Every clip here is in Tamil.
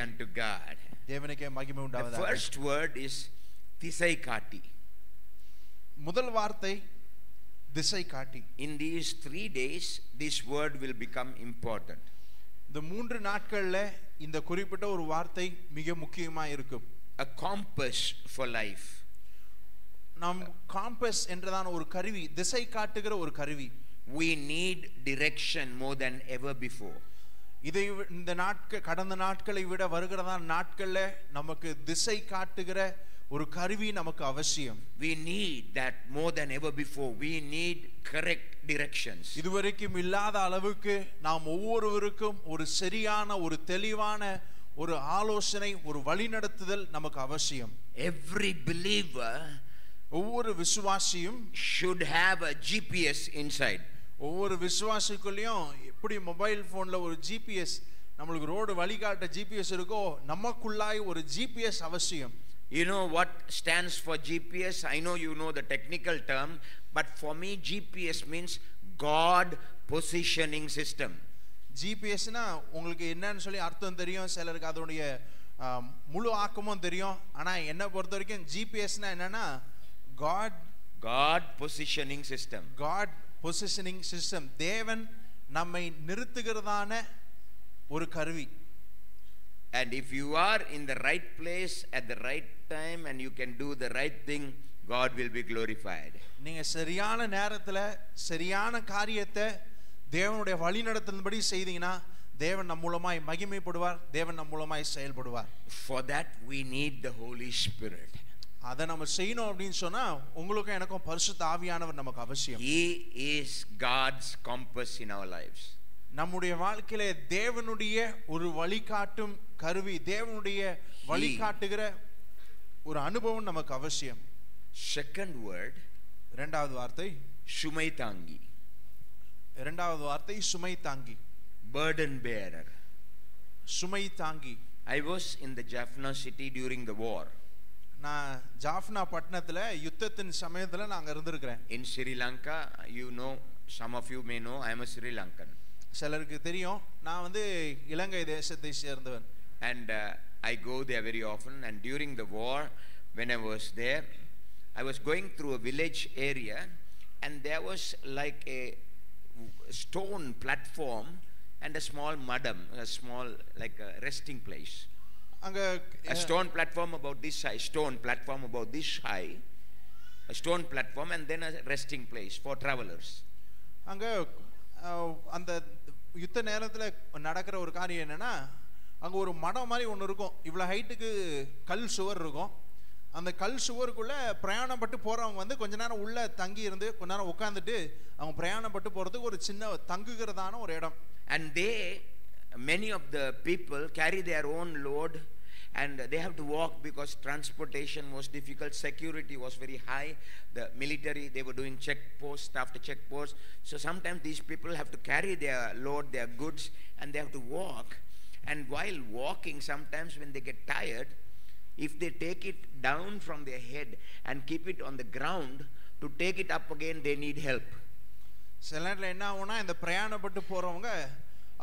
unto God. தேவனுக்கே மகிமை The உண்டாவதாக. first word is திசை காட்டி. முதல் வார்த்தை திசை காட்டி. In these 3 days this word will become important. இந்த 3 நாட்கள்ல இந்த குறிப்பிட்ட ஒரு வார்த்தை மிக முக்கியமா இருக்கும். A compass for life. நாம் காம்பஸ் என்றதான ஒரு கருவி, திசை காட்டுகிற ஒரு கருவி. We need direction more than ever before. இதை இந்த கடந்த நாட்களை விட வருகிறதான நாட்கள்ல நமக்கு திசை காட்டுகிற ஒரு கருவி நமக்கு அவசியம். We need that more than ever before. We need correct directions. இதுவரைக்கும் இல்லாத அளவுக்கு நாம் ஒவ்வொருவருக்கும் ஒரு சரியான ஒரு தெளிவான ஒரு ஆலோசனை, ஒரு வழிநடத்துதல் நமக்கு அவசியம். Every believer ஒவ்வொரு விசுவாசியும் should have a GPS inside. ஒவ்வொரு விசுவாசிக்குள்ளேயும் எப்படி மொபைல் போன்ல ஒரு ஜிபிஎஸ், நம்மளுக்கு ரோடு வழிகாட்ட ஜிபிஎஸ் இருக்கோ, நமக்குள்ளாய் ஒரு ஜிபிஎஸ் அவசியம். You know what stands for GPS? I know you know the technical term, but for me GPS means God positioning system. ஜிபிஎஸ்னா உங்களுக்கு என்னன்னு சொல்லி அர்த்தம் தெரியும், சிலருக்கு அதோடைய முழு ஆக்கமும் தெரியும். ஆனா என்ன பொறுத்த வரைக்கும் ஜிபிஎஸ்னா என்னன்னா God positioning system. God positioning system. தேவன் நம்மை நிறுத்துகிறதான ஒரு கருவி. And if you are in the right place at the right time and you can do the right thing, God will be glorified. நீங்க சரியான நேரத்துல சரியான காரியத்தை தேவனுடைய வழிநடத்தும்படி செய்தீங்கன்னா தேவன் நம் மூலமாய் மகிமைப்படுவார், தேவன் நம் மூலமாய் செயல்படுவார். For that we need the Holy Spirit. அதை நம்ம செய்யணும் அப்படின்னு சொன்னா உங்களுக்கும் எனக்கும் பரிசுத்த ஆவியானவர் நமக்கு அவசியம். He is God's compass in our lives. நம்முடைய வாழ்க்கையில தேவனுடைய ஒரு வழிகாட்டும் கருவி, தேவனுடைய வழிகாட்டுகிற ஒரு அனுபவம் நமக்கு அவசியம். Second word, இரண்டாவது வார்த்தை சுமை தாங்கி. இரண்டாவது வார்த்தை சுமை தாங்கி, burden bearer. சுமை தாங்கி. I was in the Jaffna city during the war. நான் ஜாஃப்னா பட்டணத்துல யுத்தத்தின் சமயத்துல நாங்க இருந்திருக்கிறேன். In Sri Lanka, you know, some of you may know, I am a Sri Lankan. சிலருக்கு தெரியும், நான் வந்து இலங்கை தேசத்தை சேர்ந்தவன். And I go there very often, and during the war when I was there, I was going through a village area, and there was like a stone platform and a small madam, a small like a resting place. A stone platform about this high, stone platform about this high, a stone platform, and then a resting place for travelers. அங்க அந்த யுத்த நேரத்துல நடக்கிற ஒரு காரியம் என்னன்னா, அங்க ஒரு மடம் மாதிரி ஒன்று இருக்கும், இவ்வளவு ஹைட்டுக்கு கல் சுவர் இருக்கும். அந்த கல் சுவருக்குள்ள பிரயாணப்பட்டு போறவங்க வந்து கொஞ்ச நேரம் உள்ள தங்கி இருந்து கொஞ்ச நேரம் உட்கார்ந்துட்டு அவங்க பிரயாணப்பட்டு போறதுக்கு ஒரு சின்ன தங்குகிறதான ஒரு இடம். And many of the people carry their own load, and they have to walk because transportation was difficult, security was very high, the military, they were doing check post after check post, so sometimes these people have to carry their load, their goods, and they have to walk. And while walking, sometimes when they get tired, if they take it down from their head and keep it on the ground, to take it up again they need help. சில நேரத்தில் என்ன ஆகும்னா, இந்த பிரயாணப்பட்டு போறவங்க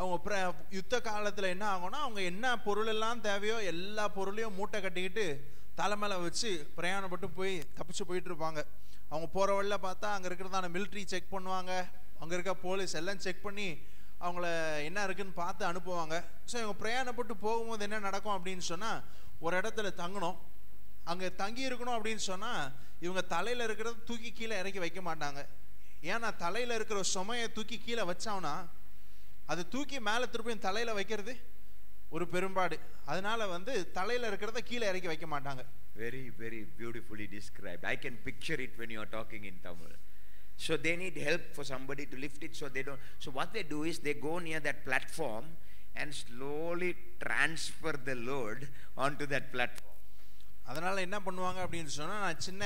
அவங்க யுத்த காலத்துல என்ன ஆகும்னா, அவங்க என்ன பொருள் எல்லாம் தேவையோ எல்லா பொருளையும் மூட்டை கட்டிக்கிட்டு தலைமையில வச்சு பிரயாணப்பட்டு போய் தப்பிச்சு போயிட்டு இருப்பாங்க. அவங்க போற வழியில பார்த்தா அங்க இருக்கிறதான மிலிட்ரி செக் பண்ணுவாங்க, அங்க இருக்க போலீஸ் எல்லாம் செக் பண்ணி அவங்கள என்ன இருக்குன்னு பார்த்து அனுப்புவாங்க. ஸோ இவங்க பிரயாணப்பட்டு போகும்போது என்ன நடக்கும் அப்படின்னு சொன்னா, ஒரு இடத்துல தங்கணும், அங்க தங்கி இருக்கணும் அப்படின்னு சொன்னா இவங்க தலையில இருக்கிறத தூக்கி கீழே இறக்கி வைக்க மாட்டாங்க. ஏன்னா தலையில இருக்கிற சுமையை தூக்கி கீழே வச்சாங்கன்னா அது தூக்கி மேலே திருப்பியும் தலையில வைக்கிறது ஒரு பெரும்பாடு. அதனால வந்து தலையில இருக்கிறத கீழே இறக்கி வைக்க மாட்டாங்க. Very, very beautifully described. I can picture it when you are talking in Tamil. So they need help for somebody to lift it, so they don't. So what they do is they go near that platform and slowly transfer the load onto that platform. அதனால என்ன பண்ணுவாங்க அப்படின்னு சொன்னா, நான் சின்ன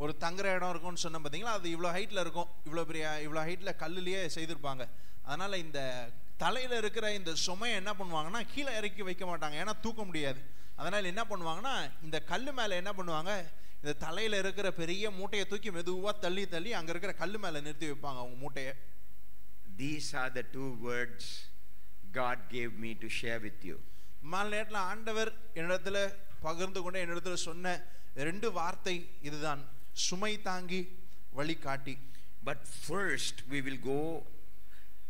ஒரு தங்குற இடம் இருக்கும்னு சொன்னேன் பார்த்தீங்களா, அது இவ்வளோ ஹைட்டில் இருக்கும், இவ்வளோ ஹைட்டில் கல்லுலேயே செய்திருப்பாங்க. அதனால் இந்த தலையில் இருக்கிற இந்த சுமையை என்ன பண்ணுவாங்கன்னா கீழே இறக்கி வைக்க மாட்டாங்க, ஏன்னா தூக்க முடியாது. அதனால் என்ன பண்ணுவாங்கன்னா இந்த கல் மேலே என்ன பண்ணுவாங்க, இந்த தலையில் இருக்கிற பெரிய மூட்டையை தூக்கி மெதுவாக தள்ளி தள்ளி அங்கே இருக்கிற கல் மேலே நிறுத்தி வைப்பாங்க அவங்க மூட்டையை. These are the two words God gave me to share with you. மாலை நேரத்தில் ஆண்டவர் என்னிடத்துல பகிர்ந்து கொண்டு என்னிடத்துல சொன்ன ரெண்டு வார்த்தை இதுதான், சுமை தாங்கி வழிகாட்டி. But first we will go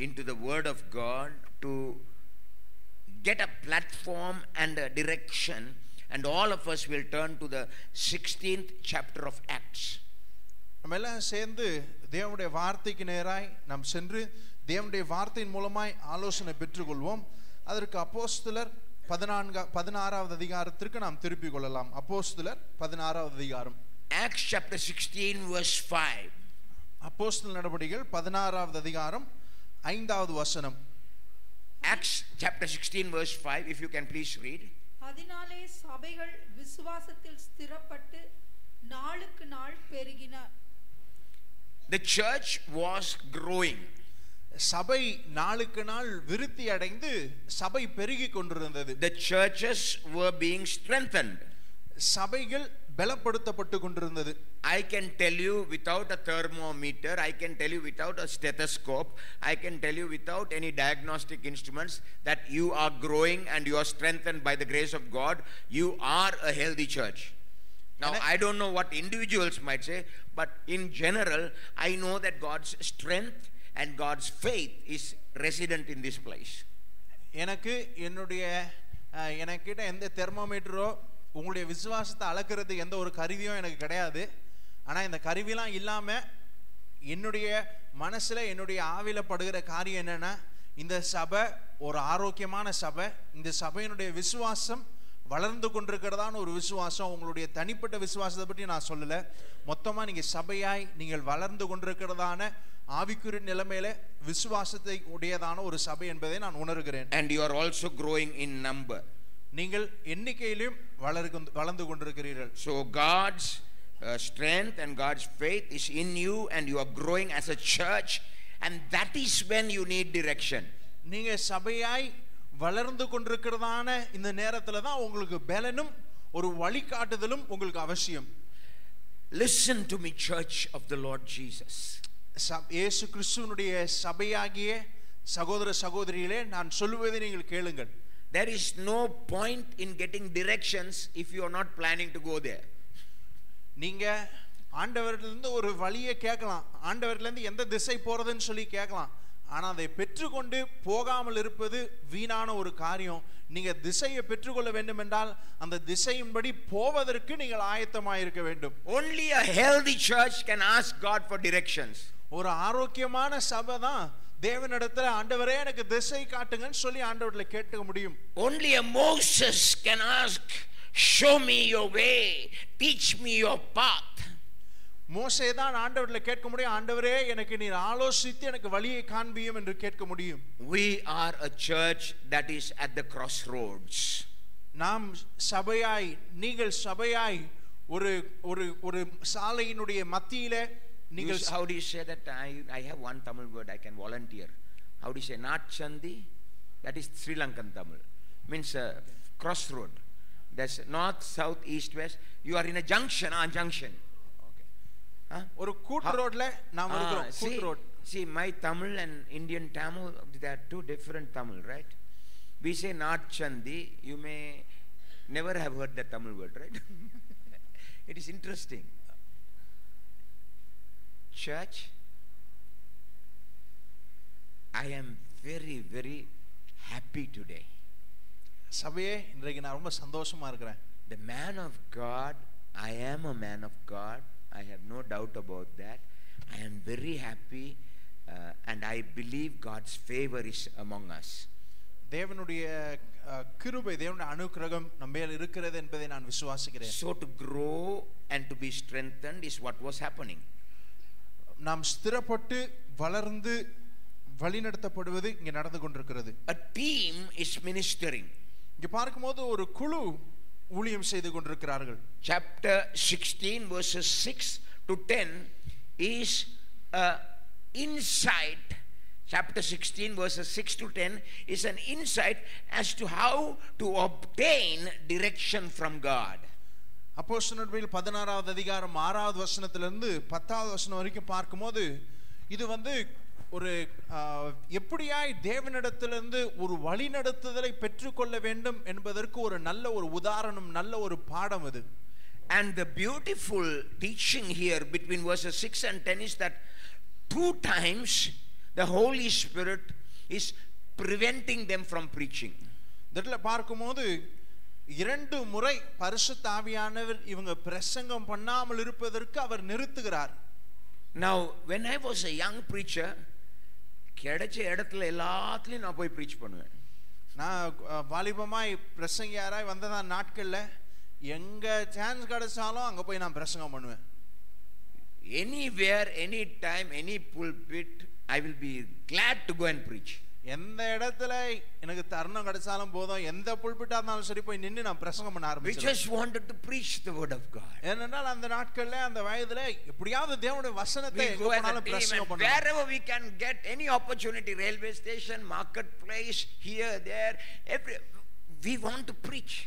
into the word of God to get a platform and a direction, and all of us will turn to the 16th chapter of Acts. நம்ம எல்லாம் சேர்ந்து தேவனுடைய வார்த்தைக்கு நேராய் நாம் சென்று தேவனுடைய வார்த்தையின் மூலமாய் ஆலோசனை பெற்றுக்கொள்வோம். அதற்கு அப்போஸ்தலர் 16வது அதிகாரத்திற்கு நாம் திருப்பிக் கொள்ளலாம். அப்போஸ்தலர் 16வது அதிகாரம். Acts chapter 16 verse 5. அப்போஸ்தலர் நடபடிகள் 16வது அதிகாரம் 5வது வசனம். Acts chapter 16 verse 5, if you can please read. அதனாலே சபைகள் விசுவாசத்தில் ஸ்திரப்பட்டு நாளுக்கு நாள் பெருகின. The church was growing. சபை நாளுக்கு நாள் விருத்தி அடைந்து சபை பெருகி கொண்டிருந்தது. The churches were being strengthened. சபைகள் பலப்படுத்தப்பட்டு கொண்டிருந்தது. I can tell you without a thermometer, I can tell you without a stethoscope, I can tell you without any diagnostic instruments that you are growing and you are strengthened by the grace of God. You are a healthy church. Now I don't know what individuals might say, but in general I know that God's strength and God's faith is resident in this place. எனக்கிட்ட எந்த தெர்மோமீட்டரோ உங்களுடைய விசுவாசத்தை அளக்கிறது எந்த ஒரு கருவியும் எனக்கு கிடையாது. ஆனா இந்த கருவிலாம் இல்லாம என்னுடைய மனசுல என்னுடைய ஆவில படுகிற காரியம் என்னன்னா, இந்த சபை ஒரு ஆரோக்கியமான சபை. இந்த சபையினுடைய விசுவாசம் வளர்ந்து கொண்டிருக்கிறதான ஒரு விசுவாசம். உங்களுடைய தனிப்பட்ட விசுவாசத்தை பற்றி நான் சொல்லல, மொத்தமா நீங்க சபையாய் நீங்கள் வளர்ந்து கொண்டிருக்கிறதான ஆவிக்குரிய நிலைமையில விசுவாசத்தை உடையதான ஒரு சபை என்பதை நான் உணர்கிறேன். And you are also growing in number. நீங்கள் எண்ணிக்கையிலும் வளர்ந்து கொண்டிருக்கிறீர்கள். So God's strength and God's faith is in you and you are growing as a church, and that is when you need direction. நீங்க சபையாய் வளர்ந்து கொண்டிருக்கிறதான இந்த நேரத்துல தான் உங்களுக்கு பலனும் ஒரு வழிகாட்டுதலும் உங்களுக்கு அவசியம். Listen to me, church of the Lord Jesus. இயேசு கிறிஸ்துவினுடைய சபையாகிய சகோதர சகோதரிகளே, நான் சொல்லுவதை நீங்கள் கேளுங்கள். There is no point in getting directions if you are not planning to go there. நீங்க ஆண்டவரிலிருந்து ஒரு வழியை கேட்கலாம், ஆண்டவரிலிருந்து எந்த திசை போறதுன்னு சொல்லி கேட்கலாம். ஆனா அதை பெற்றுக்கொண்டு போகாமல் இருப்பது வீணான ஒரு காரியம். நீங்க திசையை பெற்றுக்கொள்ள வேண்டும் என்றால் அந்த திசையின்படி போவதற்கு நீங்கள் ஆயத்தமாக இருக்க வேண்டும். Only a healthy church can ask God for directions. ஒரு ஆரோக்கியமான சபை தான் தேவனிடத்துல ஆண்டவரே எனக்கு திசை காட்டுங்கன்னு சொல்லி ஆண்டவர்ல கேட்க முடியும். Only a Moses can ask, show me your way, teach me your path. மோசே தான் ஆண்டவர்ல கேட்க முடியும், ஆண்டவரே எனக்கு நீர் ஆலோசித்து எனக்கு வழியை காண்பியும் என்று கேட்க முடியும். We are a church that is at the crossroads. நாம் சபையாய், நீங்கள் சபையாய் ஒரு ஒரு ஒரு சாலையினுடைய மத்தியிலே நீங்கள். How do you say that? I have one Tamil word I can volunteer. How do you say Nachandi? That is Sri Lankan Tamil. Means crossroad. That's north, south, east, west. You are in a junction, junction. ஒரு கூட் ரோட்ல நாம இருக்கிறோம். கூட் road. See, my Tamil and Indian Tamil, they are two different Tamil, right? We say Nachandi. You may never have heard that Tamil word, right? It is interesting. Church, I am very, very happy today. சபையே, இன்றைக்கு நான் ரொம்ப சந்தோஷமா இருக்கிறேன். The man of God, I am a man of God. I have no doubt about that. I am very happy and I believe God's favor is among us. தேவனுடைய கிருபை, தேவனுடைய அனுக்கிரகம் நம்ம மேல் இருக்கிறது என்பதை நான் விசுவாசிக்கிறேன். So to grow and to be strengthened is what was happening. நாம் ஸ்திரப்பட்டு வளர்ந்து வழிநடத்தப்படுவது இங்கே நடந்து கொண்டிருக்கிறது. A team is ministering. இங்க பார்க்கும்போது ஒரு குழு ஊழியம் செய்து கொண்டிருக்கிறார்கள். Chapter 16 verses 6 to 10 is insight. Chapter 16 verses 6 to 10 is an insight as to how to obtain direction from God. அப்போஸ்தலர்கள் 16வது அதிகாரம் 6வது வசனத்திலிருந்து 10வது வசனம் வரைக்கும் பார்க்கும்போது இது ஒரு எப்படியாய் தேவனிடத்திலிருந்து ஒரு வழிநடத்துதலை பெற்றுக்கொள்ள வேண்டும் என்பதற்கு ஒரு நல்ல ஒரு உதாரணம், நல்ல ஒரு பாடம் இது. And the beautiful teaching here between verses 6 and 10 is that 2 times the Holy Spirit is preventing them from preaching. இதல பார்க்கும்போது 2 முறை பரிசுத்த ஆவியானவர் இவங்க பிரசங்கம் பண்ணாமல் இருப்பதற்கு அவர் நிறுத்துகிறார். Now when I was a young preacher, கிடைச்ச இடத்துல எல்லாத்துலயும் நான் போய் preach பண்ணுவேன். நான் வாலிபமாய் பிரசங்கியாராய் வந்ததா நாட்கள்ல எங்க சான்ஸ் கிடைச்சாலும் அங்க போய் நான் பிரசங்கம் பண்ணுவேன். Anywhere, anytime, any pulpit, I will be glad to go and preach. எந்த இடத்துல எனக்கு தருணம் கிடைச்சாலும் போதும், எந்த புல்பிட்டா இருந்தாலும் சரி போய் நின்னு நான் பிரசங்கம் பண்ண ஆரம்பிச்சேன். We just wanted to preach the word of God. ஏனென்றால் அந்த நாட்கள்ல அந்த வயதுல எப்படியாவது தேவனுடைய வசனத்தை எங்கனாலும் பிரசங்கம் பண்ணணும். Wherever we can get any opportunity, railway station, marketplace, here, there, we want to preach.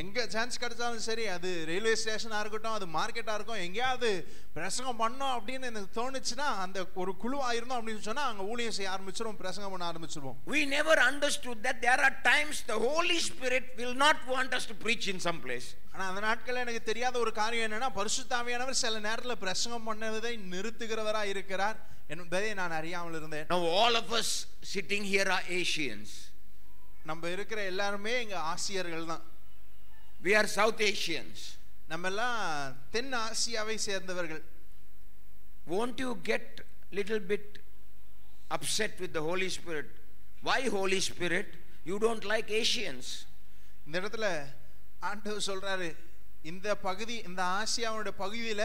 எங்க சான்ஸ் கிடைச்சாலும் சரி, அது ரயில்வே ஸ்டேஷனா இருக்கட்டும், அது மார்க்கெட்டா இருக்கும், எங்கேயாவது பிரசங்கம் பண்ணோம் அப்படின்னு எனக்கு தோணுச்சுன்னா அந்த ஒரு குழுவா இருந்தோம் அப்படின்னு சொன்னா அங்க ஊழியம் செய்ய ஆரம்பிச்சிரும், பிரசங்கம் பண்ண ஆரம்பிச்சிருவோம். We never understood that there are times the Holy Spirit will not want us to preach in some place. ஆனா அந்த நாட்கள்ல எனக்கு தெரியாத ஒரு காரியம் என்னன்னா பரிசுத்த ஆவியானவர் சில நேரத்துல பிரசங்கம் பண்ணதை நிறுத்துகிறவரா இருக்கிறார் என்பதை நான் அறியாமல் இருந்தேன். Now all of us sitting here are Asians. நம்ம இருக்கிற எல்லாரும் இங்க ஆசியர்கள் தான். We are South Asians. நம்ம எல்லாம் தென் ஆசியாவை சேர்ந்தவர்கள். Won't you get little bit upset with the Holy Spirit? Why Holy Spirit? You don't like Asians. இந்த இடத்துல ஆண்டவர் சொல்றாரு, இந்த பகுதி, இந்த ஆசியாவோட பகுதியில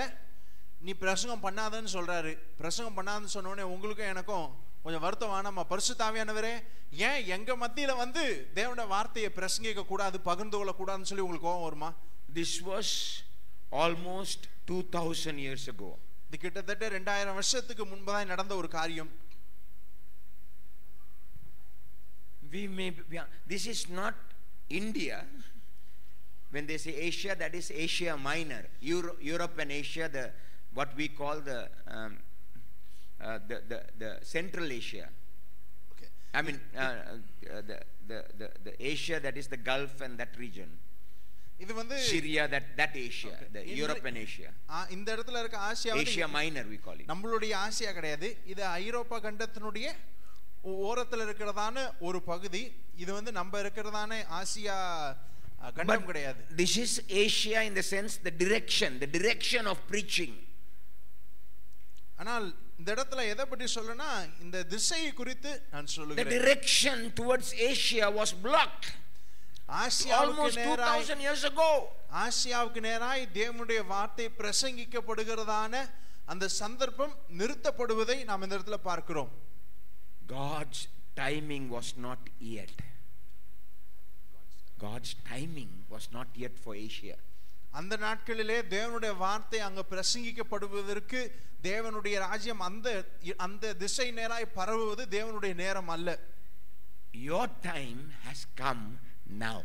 நீ பிரசங்கம் பண்ணாதன்னு சொல்றாரு. பிரசங்கம் பண்ணாதன்னு சொன்ன உடனே உங்களுக்கும் எனக்கும் கொஞ்சம் வருத்தம் வேணாமா? பரிசுத்த ஆவியானவரே, ஏன் எங்க மத்தியில வந்து தேவனுடைய வார்த்தையை பிரசங்கிக்க கூடாது, பகிர்ந்து கொள்ள கூடாதுன்னு சொல்லி உங்களுக்கு கோபம் வருமா? This was almost 2000 years ago. இது கிட்டத்தட்ட 2000 வருஷத்துக்கு முன்பதான் நடந்த ஒரு காரியம். This is not India. When they say Asia, that is Asia Minor. Europe and Asia, what we call the Central Asia. Okay. I mean the Asia that is the Gulf and that region. இது வந்து Syria, that Asia, okay. The European Asia. இந்த இடத்துல இருக்க Asia Asia Minor we call it. நம்மளுடைய ஆசியா கிடையாது, இது ஐரோப்பா கண்டத்தினுடைய ஓரத்துல இருக்கிறதான ஒரு பகுதி. இது வந்து நம்ம இருக்கிறதான ஆசியா கண்டம் கிடையாது. This is Asia in the sense the direction of preaching. ஆனால் இந்த இடத்துல எதை பற்றி சொல்லனா, இந்த திசையை குறித்து நான் சொல்லுகிறேன். The direction towards Asia was blocked. Almost 2000 years ago. ஆசியாவுக்கு நேராய் தேவனுடைய வார்த்தை பிரசங்கிக்கப்படுகிறதான அந்த சந்தர்ப்பம் நிறுத்தப்படுவதை நாம் இந்த இடத்துல பார்க்கிறோம். God's timing was not yet. God's timing was not yet for Asia. அந்த நாட்களிலே தேவனுடைய வார்த்தை அங்க பிரசங்கிக்கப்படுவதற்கு தேவனுடைய ராஜ்யம் அந்த திசை நேராய் பரவுவது தேவனுடைய நேரம் அல்ல. Your time has come now.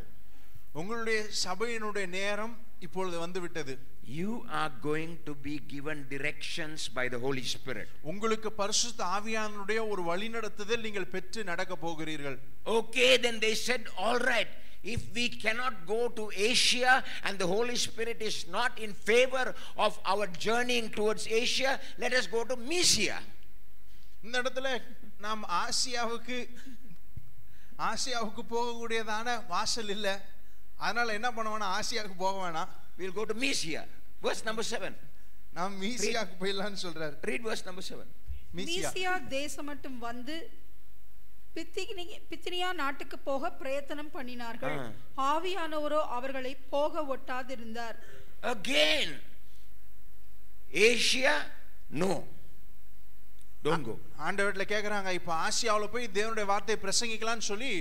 உங்களுடைய சபையினுடைய நேரம் இப்பொழுது வந்து விட்டது. You are going to be given directions by the Holy Spirit. உங்களுக்கு பரிசுத்த ஆவியானவருடைய ஒரு வழிநடத்துதல் நீங்கள் பெற்று நடக்க போகிறீர்கள். Okay, then they said, all right, if we cannot go to Asia and the Holy Spirit is not in favor of our journeying towards Asia, let us go to Mysia. இந்த இடத்துல நாம் ஆசியாவுக்கு போகக்கூடியதான வாசல் இல்ல, அதனால என்ன பண்ணுவோம்னா ஆசியாவுக்கு போக வேணாம், we'll go to Mysia. Verse number 7. நாம் மீசியாக்கு போயிடலாம்னு சொல்றாரு. Read verse number 7. மீசியா தேசம் மட்டும் வந்து பித்தினியா நாட்டுக்கு போக பிரயத்தனம் பண்ணினார்கள். ஆவியானவரோ அவர்களை போக ஒட்டாதிருந்தார். Again, Asia, no, don't go. ஆண்டவர்ல கேக்குறாங்க, இப்ப ஆசியாவுல போய் தேவனுடைய வார்த்தையை பிரசங்கிக்கலாம்னு சொல்லி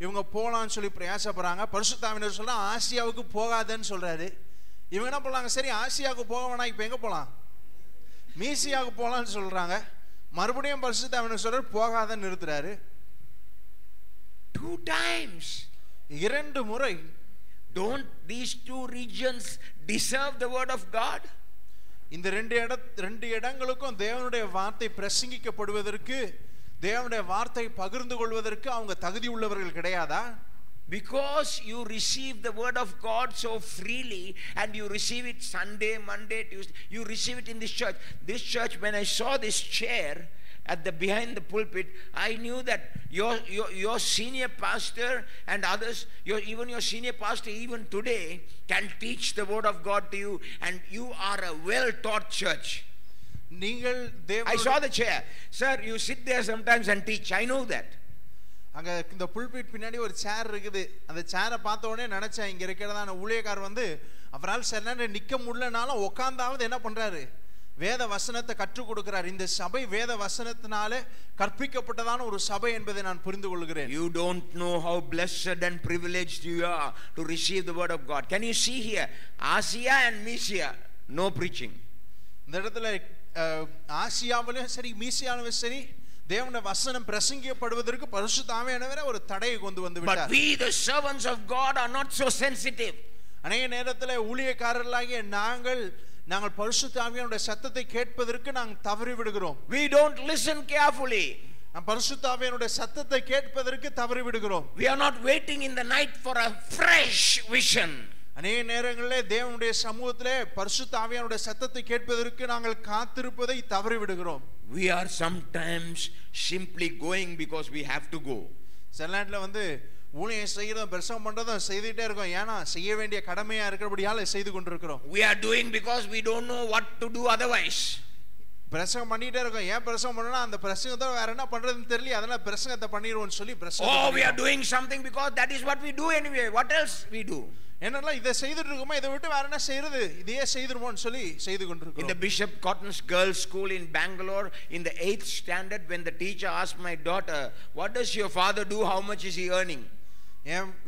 இவங்க போலாம்னு சொல்லி பிரயாசப்படுறாங்க. பரிசுத்த ஆவியானவர் சொல்றா ஆசியாவுக்கு போகாதன்னு சொல்றாரு. இவங்க என்ன பண்ணாங்க, சரி ஆசியாவுக்கு போக வேணாம், இப்ப எங்க போலாம், மீசியாவுக்கு போலாம்னு சொல்றாங்க. மறுபடியும் பரிசுத்த ஆவியானவர் சொல்றாரு போகாதன்னு நிறுத்துறாரு. 2 times. 2 முறை. Don't these 2 regions deserve the word of God? இந்த ரெண்டு இடங்களுக்கும் தேவனுடைய வார்த்தை பிரசங்கிக்கப்படுவதற்கு தேவனுடைய வார்த்தை பகிர்ந்து கொள்வதற்கு அவங்க தகுதி உள்ளவர்கள் கிடையாதா? Because you receive the word of God so freely and you receive it Sunday, Monday, Tuesday, you receive it in this church. This church, when I saw this chair at the behind the pulpit, I knew that your senior pastor and others, even your senior pastor even today can teach the word of God to you, and you are a well taught church. I saw the chair. Sir, you sit there sometimes and teach. I know that. அங்க இந்த புல்பிட் பின்னாடி ஒரு சேர் இருக்குது. அந்த சேரை பார்த்த உடனே நினைச்சேன், இங்க இருக்கிறதான ஊழியக்காரர் வந்து அவரால் சில நேரம் நிக்க முடியலனாலும் உட்கார்ந்தாவது என்ன பண்றாரு, வேத வசனத்தை கற்றுக் கொடுக்கிறார். இந்த சபை வேத வசனத்தினாலே கற்பிக்கப்பட்டதான ஒரு சபை என்பதை நான் புரிந்து கொள்கிறேன். You don't know how blessed and privileged you are to receive the word of God. Can you see here, Asia and Mysia, no preaching. இந்த இடத்துல ஆசியாவிலும் சரி மீசியாவிலும் சரி தேவனுடைய வசனம் பிரசங்கிக்கப்படுவதற்கு பரிசுத்த ஆவியானவர் ஒரு தடையை கொண்டு வந்து விட்டார். But we the servants of God are not so sensitive. அநேக நேரத்தில் ஊழியக்காரர்களாகிய நாங்கள் பரிசுத்த ஆவியானவருடைய சத்தத்தை கேட்பதற்கு நாங்கள் தவறி விடுகிறோம். We don't listen carefully. நாம் பரிசுத்த ஆவியானவருடைய சத்தத்தை கேட்பதற்கு தவறி விடுகிறோம். We are not waiting in the night for a fresh vision. அநேக நேரங்களிலே தேவனுடைய சமூகத்திலே பரிசுத்த ஆவியானவருடைய சத்தத்தை கேட்பதற்கு நாங்கள் காத்திருப்பதை தவறி விடுகிறோம். We are sometimes simply going because we have to go. சில நேரத்துல வந்து ஊழியம் செய்யறதும் பிரசங்கம் பண்றதும் செய்துட்டே இருக்கோம், ஏன்னா செய்ய வேண்டிய கடமையா இருக்கிறபடியால செய்து கொண்டிருக்கிறோம். We are doing because we don't know what to do otherwise. பிரசங்கம் பண்ணிட்டே இருக்கோம், ஏன் பிரசங்கம் பண்ணனா அந்த பிரசங்கத்தை வேற என்ன பண்றதுன்னு தெரியல, அதனால பிரசங்கத்தை பண்ணிடுவோம்னு சொல்லி பிரசங்கம். Oh, we are doing something because that is what we do anyway. What else we do? என்னன்னா இதை செய்துட்டு இருக்கோமா, இதை விட்டு வேற என்ன செய்யறது, இதையே செய்துருவோம்னு சொல்லி செய்து கொண்டிருக்கிறோம். In the Bishop Cotton's Girls School in Bangalore, in the 8th standard, when the teacher asked my daughter, what does your father do, how much is he earning?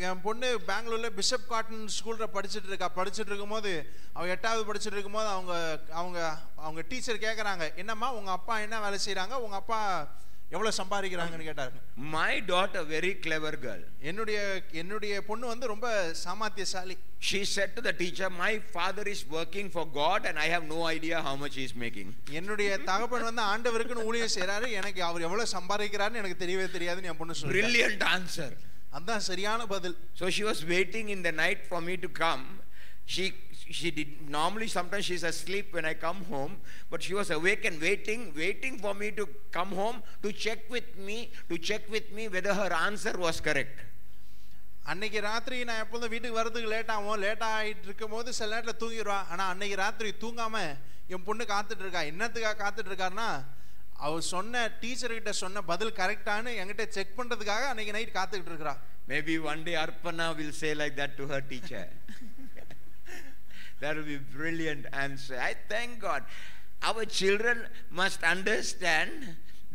என் பொண்ணு பெங்களூர்ல பிஷப் காட்டன் ஸ்கூல்ல படிச்சிட்டு இருக்கும்போது அவ 8வது படிச்சிட்டு இருக்கும்போது அவங்க டீச்சர் கேக்குறாங்க, என்னம்மா உங்க அப்பா என்ன வேலை செய்றாங்க, உங்க அப்பா எவ்வளவு சம்பாதிக்கிறாங்கன்னு கேட்டாங்க. My daughter, very clever girl, என்னுடைய பொண்ணு வந்து ரொம்ப சாமர்த்தியசாலி. She said to the teacher, my father is working for God and I have no idea how much he is making. என்னுடைய தகப்பன் வந்து ஆண்டவருக்கு ஊழியம் செய்றாரு, எனக்கு அவர் எவ்வளவு சம்பாதிக்கிறாருன்னு எனக்கு தெரியவே தெரியாதுன்னு என் பொண்ணு சொல்றா. Brilliant answer. அதான் சரியான பதில். So she was waiting in the night for me to come. She did normally, sometimes she's asleep when I come home, but she was awake and waiting for me to come home to check with me whether her answer was correct. அன்னைக்கு ராத்திரி நான் எப்போதும் வீட்டுக்கு வரதுக்கு லேட் ஆயிட்டு இருக்கும்போது சில நேரத்தில் தூங்கிடுவா. ஆனா அன்னைக்கு ராத்திரி தூங்காம என் பொண்ணு காத்துட்டு இருக்கா. என்னத்துக்காக காத்துட்டு இருக்காருன்னா, அவர் சொன்ன டீச்சர் கிட்ட சொன்ன பதில் கரெக்டானு என்கிட்ட செக் பண்றதுக்காக அன்னைக்கு நைட் காத்துக்கிட்டு இருக்கா. Maybe one day Arpana will say like that to her teacher. That will be brilliant answer. I thank God. Our children must understand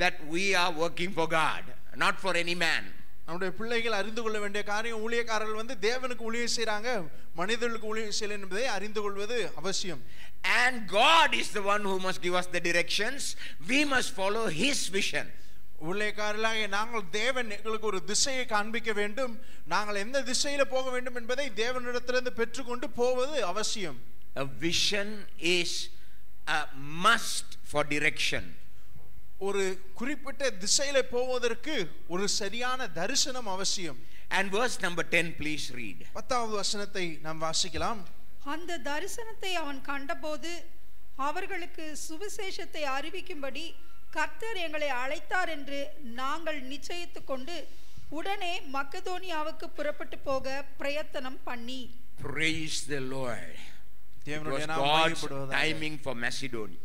that we are working for God, not for any man. நம்முடைய பிள்ளைகள் அறிந்து கொள்ள வேண்டிய காரியம், ஊழியக்காரர்கள் வந்து தேவனுக்கு ஊழியம் செய்றாங்க, மனிதர்களுக்கு ஊழியம் செய்யல என்பதை அறிந்து கொள்வது அவசியம். And God is the one who must give us the directions. We must follow his vision. ஊழியக்காரர்களாகிய நாங்கள் தேவன் எங்களுக்கு ஒரு திசையை காண்பிக்க வேண்டும், நாங்கள் எந்த திசையில போக வேண்டும் என்பதை தேவனிடத்திலிருந்து பெற்றுக்கொண்டு போவது அவசியம். A vision is a must for direction. ஒரு குறிப்பிட்ட திசையில போவதற்கு ஒரு சரியான தரிசனம் அவசியம். And verse number 10, please read. 10வது வசனத்தை நாம் வாசிக்கலாம். அந்த தரிசனத்தை அவன் கண்டபோது அவர்களுக்கு சுவிசேஷத்தை அறிவிக்கும்படி கர்த்தர் எங்களை அழைத்தார் என்று நாங்கள் நிச்சயித்துக் கொண்டு உடனே மக்கெதோனியாவுக்கு புறப்பட்டு போக பிரயத்தனம் பண்ணி. Praise the Lord. தேவனுடைய நாமம் மகிமைப்படுவதாக. Timing for Macedonia.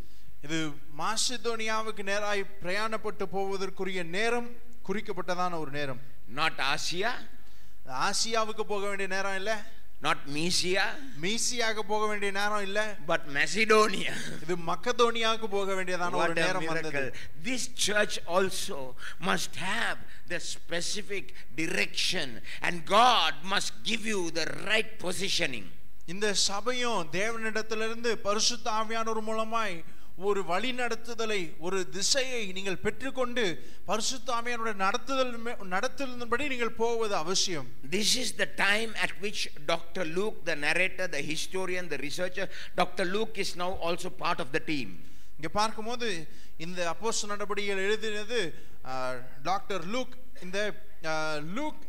இது மாசிதோனியாவுக்கு நேராய் பிரயாணப்பட்டு போவதற்குரிய நேரம் குறிக்கப்பட்டதான ஒரு நேரம். Not Asia, ஆசியாவுக்கு போக வேண்டிய நேரம் இல்ல. not Mysia, மீசியாவுக்கு போக வேண்டிய நேரம் இல்ல. but Macedonia. இது மக்கெதோனியாவுக்கு போக வேண்டியதான ஒரு நேரம் வந்தது. This church also must have the specific direction and God must give you the right positioning. இந்த சபையும் தேவனிடத்திலிருந்து பரிசுத்த ஆவியானவர் மூலமாய் ஒரு வழி நடத்துதலை, ஒரு திசையை நீங்கள் பெற்றுக்கொண்டு பரிசுத்த ஆவியானவருடைய நடத்துதலின்படி நீங்கள் போவது அவசியம். This is the time at which Dr. Luke, the narrator, the historian, the researcher, Dr. Luke is now also part of the team. இங்க பார்க்கும்போது இந்த அப்போஸ்தலர் நடபடிகள் எழுதினது டாக்டர் லூக். இந்த லூக்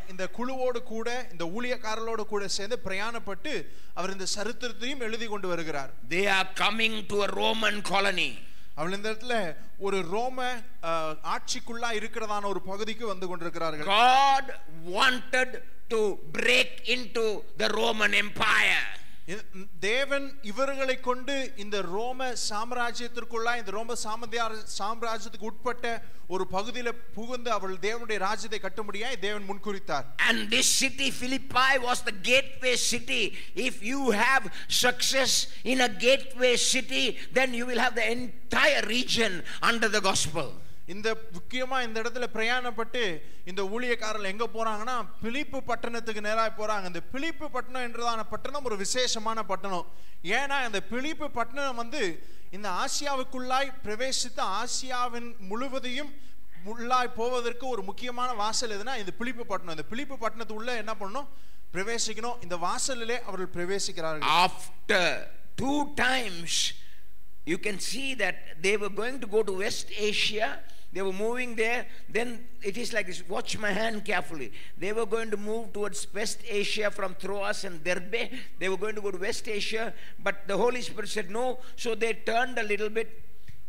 இந்த குழுவோடு கூட இந்த ஊழியக்காரர்களோடு கூட சேர்ந்து பிரயாணப்பட்டு அவர் இந்த சரித்திரத்தையும் எழுதி கொண்டு வருகிறார். They are coming to a Roman colony. அவள் இந்த இடத்துல ஒரு ரோம ஆட்சிக்குள்ளா இருக்கிறதான ஒரு பகுதிக்கு வந்து கொண்டிருக்கிறார்கள். God wanted to break into the Roman Empire. தேவன் இவர்களை கொண்டு இந்த ரோம சாம்ராஜ்யத்திற்குள்ளா இந்த ரோம சாம்ராஜ்யத்துக்கு உட்பட்ட ஒரு பகுதியில புகுந்து அவள் தேவனுடைய ராஜ்யத்தை கட்டும்படியாய் தேவன் முன்குறித்தார். And this city Philippi was the gateway city. If you have success in a gateway city, then you will have the entire region under the gospel. இந்த முக்கியமா இந்த இடத்துல பிரயாணப்பட்டு இந்த ஊழியக்காரர்கள் எங்க போறாங்கன்னா பிலிப்பு பட்டணத்துக்கு நேராக போறாங்க. இந்த பிலிப்பு பட்டணம் என்றதான பட்டணம் ஒரு விசேஷமான பட்டணம். ஏன்னா இந்த பிலிப்பு பட்டணம் வந்து இந்த ஆசியாவுக்குள்ளாய் பிரவேசித்து ஆசியாவின் முழுவதையும் உள்ளாய் போவதற்கு ஒரு முக்கியமான வாசல் எதுனா இந்த பிலிப்பு பட்டணம். இந்த பிலிப்பு பட்டணத்து உள்ள என்ன பண்ணணும்? பிரவேசிக்கணும். இந்த வாசலிலே அவர்கள் பிரவேசிக்கிறார்கள். After 2 times you can see that they were going to go to West Asia. They were moving there. Then it is like this. Watch my hand carefully. They were going to move towards West Asia from Troas and Derbe. They were going to go to West Asia, but the Holy Spirit said no. So they turned a little bit.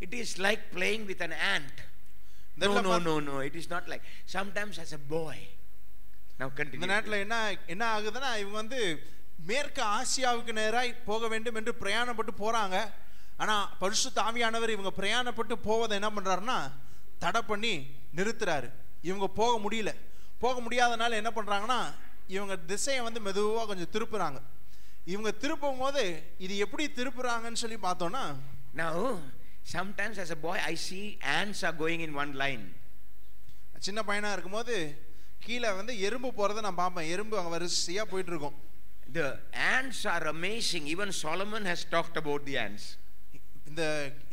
It is like playing with an ant. No. It is not like. Sometimes as a boy. Now continue. இந்த நேரத்துல என்ன ஆகுதுன்னா இவங்க வந்து மேற்கு ஆசியாவுக்கு நேராய் போக வேண்டும் என்று பிரயாணப்பட்டு போறாங்க. ஆனா பரிசுத்த ஆவியானவர் இவங்க பிரயாணப்பட்டு போவதை என்ன பண்றாருன்னா தடை பண்ணி நிறுத்துறாரு. இவங்க போக முடியாதனால என்ன பண்றாங்கன்னா இவங்க திசையை வந்து மெதுவா கொஞ்சம் திருப்புறாங்க. இவங்க திருப்பும் போது இது எப்படி திருப்புறாங்கன்னு சொல்லி பார்த்தோம்னா, now sometimes as a boy I see ants are going in one line. சின்ன பையனா இருக்கும்போது கீழே வந்து எறும்பு போறதை நான் பார்ப்பேன். எறும்பு அங்க வரிசையா போயிட்டு இருக்கும். The ants are amazing. Even Solomon has talked about the ants.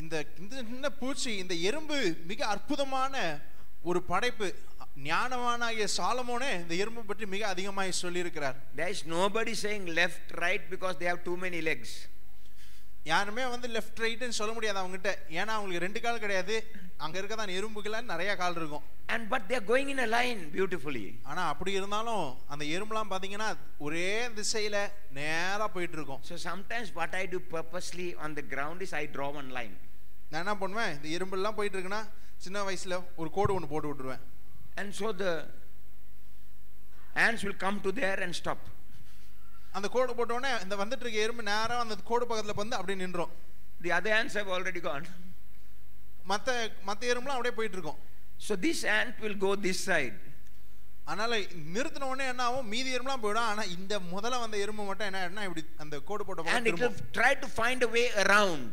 இந்த பூச்சி இந்த எறும்பு மிக அற்புதமான ஒரு படைப்பு. ஞானவானாகிய சாலமோனே இந்த எறும்பு பற்றி மிக அதிகமாக சொல்லி இருக்கிறார். There is nobody saying left right because they have too many legs. யாருமே வந்து லெஃப்ட் ரைட்னு சொல்ல முடியாது அவங்க கிட்ட. ஏன்னா அவங்களுக்கு 2 கால் கிடையாது. அங்க இருக்கதான் எறும்புகள் நிறைய கால் இருக்கும். And but they are going in a line beautifully. ஆனா அப்படி இருந்தாலும் அந்த எறும்புலாம் பாத்தீங்கன்னா ஒரே திசையில நேரா போயிட்டு இருக்கும். So sometimes what I do purposely on the ground is I draw one line. நான் என்ன பண்ணுவேன்? இந்த எறும்பு எல்லாம் போயிட்டு இருக்குன்னா சின்ன வயசுல ஒரு கோடு ஒன்னு போட்டு விட்டுருவேன். And so the ants will come to there and stop. அந்த கோடு போட்ட உடனே இந்த வந்துட்டு இருக்க எறும்பு நேரா அந்த கோடு பக்கத்துல வந்து அப்படியே நின்றோம். The other ants have already gone. மத்த எறும்புலாம் அப்படியே போயிட்டு இருக்கும். So this ant will go this side. அதனால நிறுத்தின உடனே என்ன ஆகும்? மீதி எறும்புலாம் போய்டும். ஆனா இந்த முதல்ல வந்த எறும்பு மட்டும் என்ன இப்படி அந்த கோடு போட்ட பக்கம் and it will try to find a way around.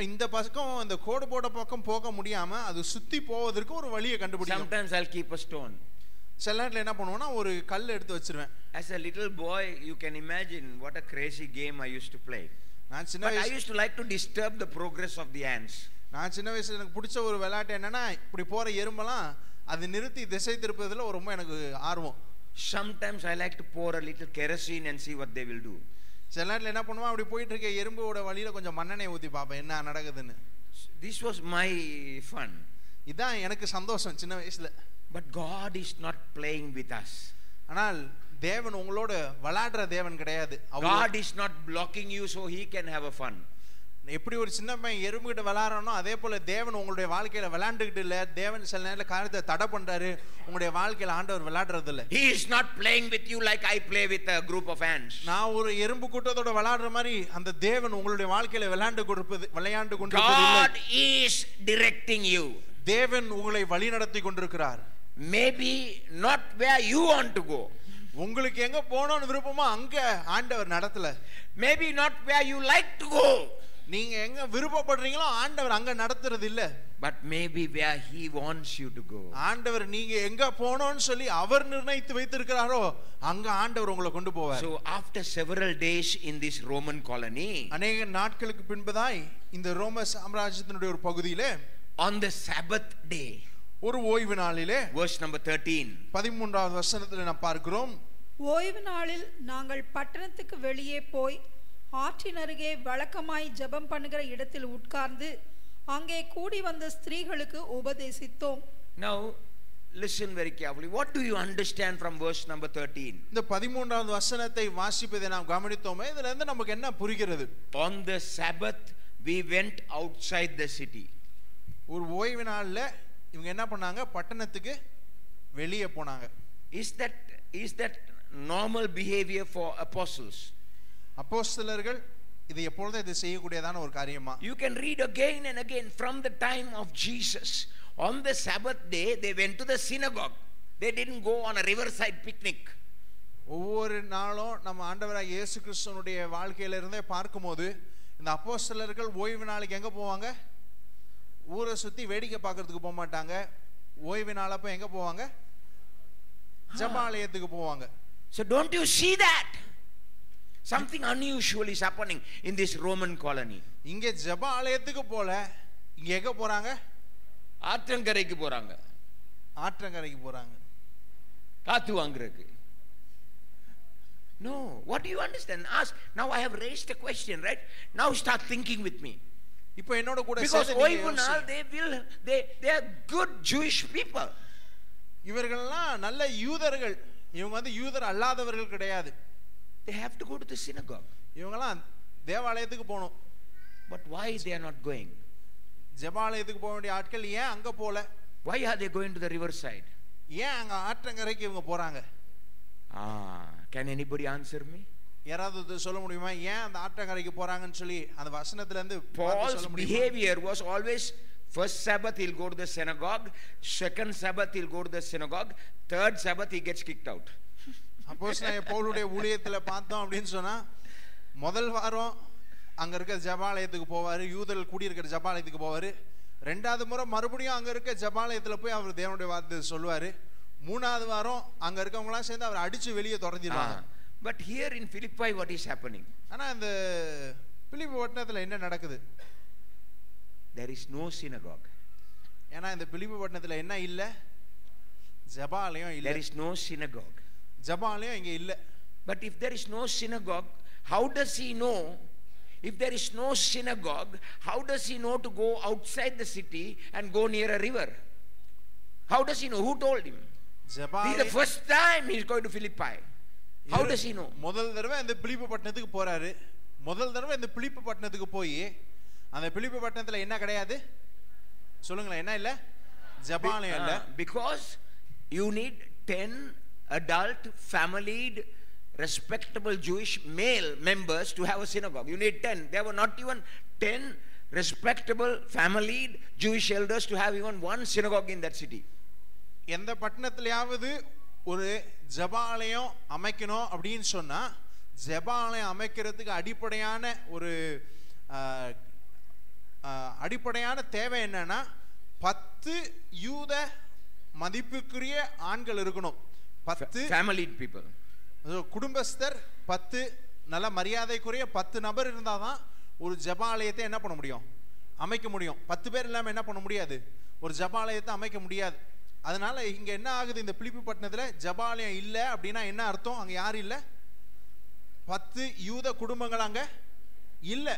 இந்த பக்கம் அந்த கோடு போட்ட பக்கம் போக முடியாம அது சுத்தி போவதற்கு ஒரு வழியை கண்டுபிடிக்கும். Sometimes I'll keep a stone. சில நேரத்துல என்ன பண்ணுவேன்னா ஒரு கல் எடுத்து வச்சிருவேன். As a little boy you can imagine what a crazy game I used to play. I used to like to disturb the progress of the ants. நான் சின்ன வயசுல எனக்கு பிடிச்ச ஒரு விளையாட்டு என்னன்னா இப்படி போற எறும்பெல்லாம் அது நிறுத்தி திசை திருப்பதுல ரொம்ப எனக்கு ஆர்வம். Sometimes I like to pour a little kerosene and see what they will do. சில நேரத்துல என்ன பண்ணுவேன்? அப்படி போயிட்டு இருக்க எறும்போட வழியில கொஞ்சம் மண்ணெண்ணெய் ஊத்தி பாப்பேன் என்ன நடக்குதுன்னு. This was my fun. இதான் எனக்கு சந்தோஷம் சின்ன வயசுல. But God is not playing with us. ஆனால் தேவன் உங்களோட விளையாடுற தேவன் கிடையாது. God is not blocking you so he can have a fun. எப்படி ஒரு சின்ன பையன் எறும்பு கிட்ட விளையாடுறானோ அதே போல தேவன் உங்களுடைய வாழ்க்கையில விளையாண்டுகிட்டு இல்ல. தேவன் சில நேரத்துல காரியத்தை தடை பண்றாரு. உங்களுடைய வாழ்க்கையில ஆண்டவர் விளையாடுறது இல்ல. He is not playing with you like I play with a group of ants. நான் ஒரு எறும்பு கூட்டத்தோட விளையாடுற மாதிரி அந்த தேவன் உங்களுடைய வாழ்க்கையில விளையாண்டு கொண்டிருப்பது இல்ல. God is directing you. தேவன் உங்களை வழி நடத்தி கொண்டிருக்கிறார். Maybe not where you want to go. உங்களுக்கு எங்க போகணும்னு விருப்பமோ அங்க ஆண்டவர் நடத்தல. Maybe not where you like to go. நீங்க எங்க விருப்பப்படுறீங்களோ ஆண்டவர் அங்க நடத்துறது இல்ல. But maybe where he wants you to go. ஆண்டவர் நீங்க எங்க போகணும்னு சொல்லி அவர் நிர்ணயித்து வைத்திருக்கிறாரோ அங்க ஆண்டவர் உங்களை கொண்டு போவார். So after several days in this Roman colony, அநேக நாட்களுக்கு பின்பதாய் இந்த ரோம சாம்ராஜ்யத்தினுடைய ஒரு பகுதியிலே on the Sabbath day, ஒரு ஓய்வு நாளிலே verse number 13, 13வது வசனத்தில் நாம் பார்க்கிறோம். ஓய்வு நாளில் நாங்கள் பட்டணத்துக்கு வெளியே போய் ஆற்றின் அருகே வழக்கமாய் ஜெபம் பண்ணுகிற இடத்தில் உட்கார்ந்து அங்கே கூடி வந்த ஸ்திரீகளுக்கு உபதேசித்தோம். Now listen very carefully. What do you understand from verse number 13? இந்த 13வது வசனத்தை வாசிப்பதை நாம் கவனித்தோமே, இதுல இருந்து நமக்கு என்ன புரிகிறது? On the Sabbath we went outside the city. ஒரு ஓய்வு நாள்ல இவங்க என்ன பண்ணாங்க? பட்டணத்துக்கு வெளியே போனாங்க. Is that normal behavior for apostles? அப்போஸ்தலர்கள் இது எப்பொழுதும் இது செய்யக்கூடியதான ஒரு காரியமா? You can read again and again from the time of Jesus. On the Sabbath day they went to the synagogue. They didn't go on a riverside picnic. ஒவ்வொரு நாளும் நம்ம ஆண்டவராகிய இயேசு கிறிஸ்துவினுடைய வாழ்க்கையில இருந்தே பார்க்கும்போது இந்த அப்போஸ்தலர்கள் ஓய்வு நாளுக்கு எங்க போவாங்க? ஊரை சுத்தி வேடிக்கை பார்க்கிறதுக்கு போக மாட்டாங்க. ஓய்வு நாளப்ப எங்க போவாங்க? ஜெபாலயத்துக்கு போவாங்க. So don't you see that? Something unusual is happening in this Roman colony. இங்க ஜெபாலயத்துக்கு போல இங்க எங்க போறாங்க? ஆற்றங்கரைக்கு போறாங்க. ஆற்றங்கரைக்கு போறாங்க. காத்து வாங்குறதுக்கு. No, what do you understand? Ask. Now I have raised a question, right? Now start thinking with me. இப்போ என்னோட கூட Because ஓய்வு நாள் they are good Jewish people. இவர்கள்லாம் நல்ல யூதர்கள். இவங்க வந்து யூதர் அல்லாதவர்கள் கிடையாது. They have to go to the synagogue. இவங்கலாம் தேவாலயத்துக்கு போணும். But why they are not going? ஜெபாலயத்துக்கு போக வேண்டிய ஆட்கள் ஏன் அங்க போல? Why are they going to the riverside? ஏன் அங்க ஆற்றங்கரைக்கு இவங்க போறாங்க? Can anybody answer me? யாராவது சொல்ல முடியுமா ஏன் அந்த ஆற்றங்கரைக்கு போறாங்கன்னு சொல்லி? அந்த வசனத்துல இருந்து Paul's behavior was always first Sabbath he'll go to the synagogue, second Sabbath he'll go to the synagogue, third Sabbath he gets kicked out. அப்போஸ்தலனாகிய பவுலுடைய ஊழியத்துல பார்த்தோம் அப்படின்னு சொன்னா முதல் வாரம் அங்க இருக்க ஜெபாலயத்துக்கு போவாரு, யூதர்கள் கூடி இருக்கிற ஜெபாலயத்துக்கு போவாரு. ரெண்டாவது முறை மறுபடியும் அங்க இருக்க ஜெபாலயத்துல போய் அவர் தேவனுடைய வார்த்தையை சொல்லுவாரு. மூணாவது வாரம் அங்க இருக்கவங்க எல்லாம் சேர்ந்து அவர் அடிச்சு வெளியே துரத்திடுவாங்க. But here in Philippi what is happening? ஆனா இந்த பிலிப்பி பட்டணத்துல என்ன நடக்குது? There is no synagogue. ஏன்னா இந்த பிலிப்பி பட்டணத்துல என்ன இல்ல? ஜெபாலயம் இல்ல. There is no synagogue. ஜெபாலயம் இங்க இல்ல. But if there is no synagogue, how does he know? If there is no synagogue, how does he know to go outside the city and go near a river? How does he know? Who told him? This is the first time he is going to Philippi. How does he know? முதல் தடவை இந்த பிலிப்பி பட்டணத்துக்கு போறாரு. முதல் தடவை இந்த பிலிப்பி பட்டணத்துக்கு போய் அந்த பிலிப்பி பட்டணத்துல என்ன கிடையாது? சொல்லுங்களேன், என்ன இல்ல? ஜெபாலயம் இல்ல. Because you need 10 adult familied respectable Jewish male members to have a synagogue. You need 10. There were not even 10 respectable familied Jewish elders to have even one synagogue in that city. எந்த பட்டணத்திலயாவது ஒரு ஜெபாலயம் அமைக்கணும் அப்படின்னு சொன்னா ஜெபாலயம் அமைக்கிறதுக்கு அடிப்படையான தேவை என்னன்னா 10 யூத மதிப்புக்குரிய ஆண்கள் இருக்கணும். 10 family people. குடும்பஸ்தர் 10 நல்ல மரியாதைக்குரிய 10 நபர் இருந்தாதான் ஒரு ஜெபாலயத்தை என்ன பண்ண முடியும்? அமைக்க முடியும். 10 பேர் இல்லாம என்ன பண்ண முடியாது? ஒரு ஜெபாலயத்தை அமைக்க முடியாது. அதனால இங்க என்ன ஆகுது? இந்த பிலிப்பி பட்டணத்துல ஜெபாலயம் இல்ல அப்படின்னா என்ன அர்த்தம்? அங்க யாரும் இல்ல, 10 யூத குடும்பங்கள் அங்க இல்ல.